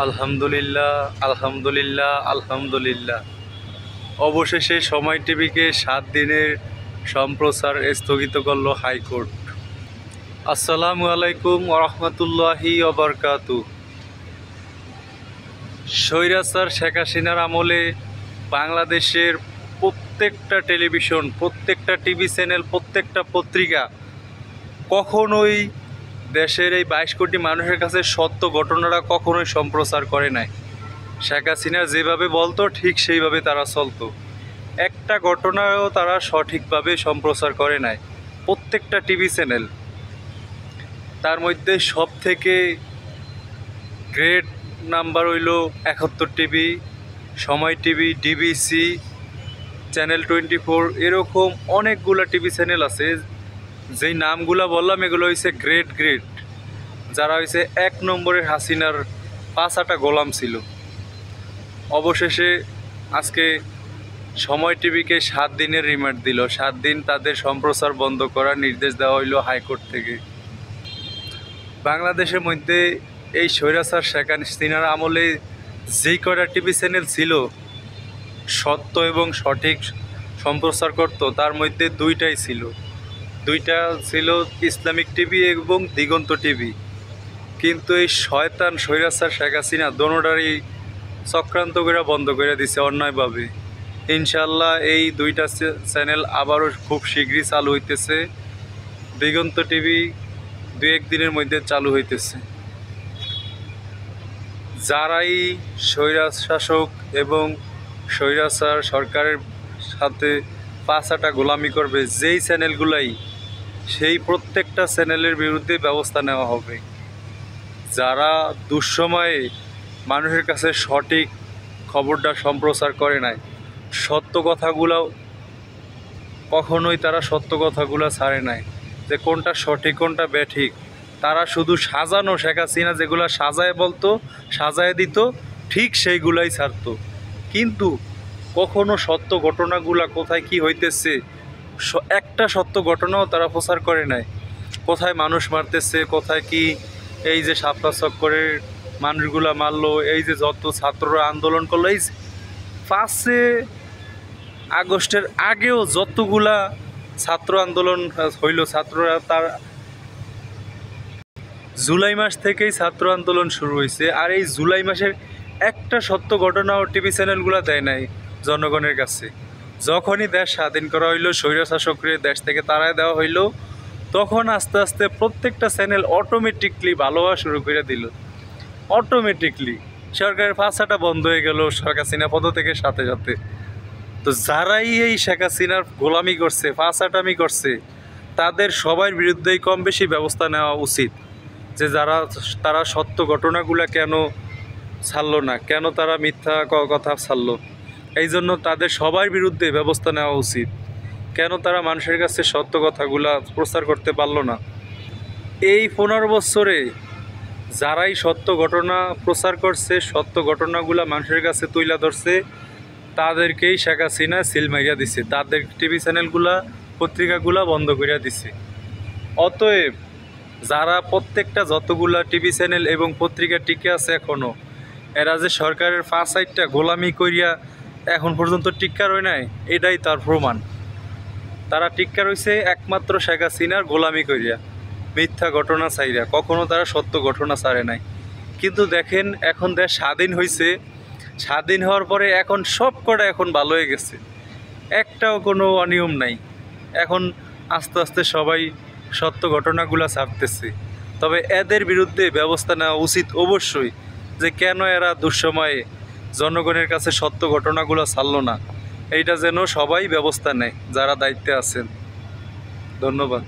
আলহামদুলিল্লাহ, আলহামদুলিল্লাহ, আলহামদুলিল্লাহ। অবশেষে সময় টিভিকে 7 দিনের সম্প্রচার স্থগিত করল হাইকোর্ট। আসসালামু আলাইকুম ওরহমতুল্লাহি ওবরকাতু। স্বৈরাচার শেখ হাসিনার আমলে বাংলাদেশের প্রত্যেকটা টেলিভিশন, প্রত্যেকটা টিভি চ্যানেল, প্রত্যেকটা পত্রিকা কখনোই দেশের এই 22 কোটি মানুষের কাছে সত্য ঘটনাটা কখনোই সম্প্রচার করে নাই। শেখ হাসিনা যেভাবে বলতো ঠিক সেইভাবে তারা চলতো। একটা ঘটনাও তারা সঠিকভাবে সম্প্রচার করে নাই প্রত্যেকটা টিভি চ্যানেল। তার মধ্যে সব থেকে গ্রেট নাম্বার হইল 71 টিভি, সময় টিভি, ডিবিসি, চ্যানেল 24, এরকম অনেকগুলো টিভি চ্যানেল আছে। যেই নামগুলা বললাম এগুলো হয়েছে গ্রেট গ্রেট, যারা হয়েছে 1 নম্বরের হাসিনার 5 আটা গোলাম ছিল। অবশেষে আজকে সময় টিভিকে 7 দিনের রিমান্ড দিল। 7 দিন তাদের সম্প্রচার বন্ধ করার নির্দেশ দেওয়া হইল হাইকোর্ট থেকে। বাংলাদেশের মধ্যে এই স্বৈরাচার শেখ হাসিনার আমলে যেই কয়টা টিভি চ্যানেল ছিল সত্য এবং সঠিক সম্প্রচার করত, তার মধ্যে দুইটা ছিল ইসলামিক টিভি এবং দিগন্ত টিভি। কিন্তু এই শয়তান স্বৈরাচার শেখ হাসিনা দোনোটারই চক্রান্ত করে বন্ধ করে দিছে অন্যায়ভাবে। ইনশাল্লাহ এই দুইটা চ্যানেল আবারও খুব শীঘ্রই চালু হইতেছে। দিগন্ত টিভি 2-1 দিনের মধ্যে চালু হইতেছে। যারাই স্বৈরাচ শাসক এবং স্বৈরাচার সরকারের সাথে 5 আটা গোলামি করবে, যেই চ্যানেলগুলাই, সেই প্রত্যেকটা চ্যানেলের বিরুদ্ধে ব্যবস্থা নেওয়া হবে। যারা দুঃসময়ে মানুষের কাছে সঠিক খবরটা সম্প্রচার করে নাই, সত্য কথাগুলো কখনোই তারা সত্য কথাগুলো ছাড়ে নাই, যে কোনটা সঠিক কোনটা বেঠিক। তারা শুধু সাজানো শেখ হাসিনা যেগুলো সাজায় বলতো, সাজায় দিত, ঠিক সেইগুলাই ছাড়তো। কিন্তু কখনো সত্য ঘটনাগুলা কোথায় কি হইতেছে একটা সত্য ঘটনাও তারা প্রচার করে নাই। কোথায় মানুষ মারতেছে, কোথায় কি, এই যে শাপলা চক্করের মানুষগুলা মারলো, এই যে যত ছাত্ররা আন্দোলন করলো, এই 5 আগস্টের আগেও যতগুলা ছাত্র আন্দোলন হইল, ছাত্ররা তার জুলাই মাস থেকেই ছাত্র আন্দোলন শুরু হয়েছে। আর এই জুলাই মাসের একটা সত্য ঘটনাও টিভি চ্যানেলগুলো দেয় নাই জনগণের কাছে। যখনই দেশ স্বাধীন করা হইলো, স্বৈরশাসকদের দেশ থেকে তাড়ায় দেওয়া হইলো, তখন আস্তে আস্তে প্রত্যেকটা চ্যানেল অটোমেটিকলি ভালো হওয়া শুরু করে দিল। অটোমেটিকলি সরকারের 5 আটা বন্ধ হয়ে গেল শেখ হাসিনা পদ থেকে সাথে সাথে। তো যারাই এই শেখ হাসিনার গোলামি করছে, 5 আটামি করছে, তাদের সবার বিরুদ্ধেই কম বেশি ব্যবস্থা নেওয়া উচিত। যে তারা সত্য ঘটনাগুলো কেন ছাড়লো না, কেন তারা মিথ্যা কথা ছাড়লো, এই জন্য তাদের সবার বিরুদ্ধে ব্যবস্থা নেওয়া উচিত। কেন তারা মানুষের কাছে সত্য কথাগুলা প্রচার করতে পারলো না। এই 15 বছরে যারাই সত্য ঘটনা প্রচার করছে, সত্য ঘটনাগুলা মানুষের কাছে তুলে ধরছে, তাদেরকেই শেখ হাসিনা সিল মারিয়া দিছে, তাদের টিভি চ্যানেলগুলা, পত্রিকাগুলা বন্ধ করিয়া দিছে। অতএব যারা প্রত্যেকটা যতগুলা টিভি চ্যানেল এবং পত্রিকা টিকে আছে এখনও, এরা যে সরকারের 5 আইটটা গোলামি করিয়া এখন পর্যন্ত টিক্কা রয় নাই, এটাই তার প্রমাণ। তারা টিক্কা রয়েছে একমাত্র শেখ হাসিনার গোলামি করিয়া, মিথ্যা ঘটনা ছাইরা, কখনো তারা সত্য ঘটনা ছাড়ে নাই। কিন্তু দেখেন এখন দেশ স্বাধীন হয়েছে, স্বাধীন হওয়ার পরে এখন সব কটা এখন ভালো হয়ে গেছে, একটাও কোনো অনিয়ম নাই। এখন আস্তে আস্তে সবাই সত্য ঘটনাগুলো ছাড়তেছে। তবে এদের বিরুদ্ধে ব্যবস্থা নেওয়া উচিত অবশ্যই, যে কেন এরা দুঃসময়ে জনগণের কাছে সত্য ঘটনাগুলো ছাড়লো না, এইটা যেন সবাই ব্যবস্থা নেয় যারা দায়িত্বে আছেন। ধন্যবাদ।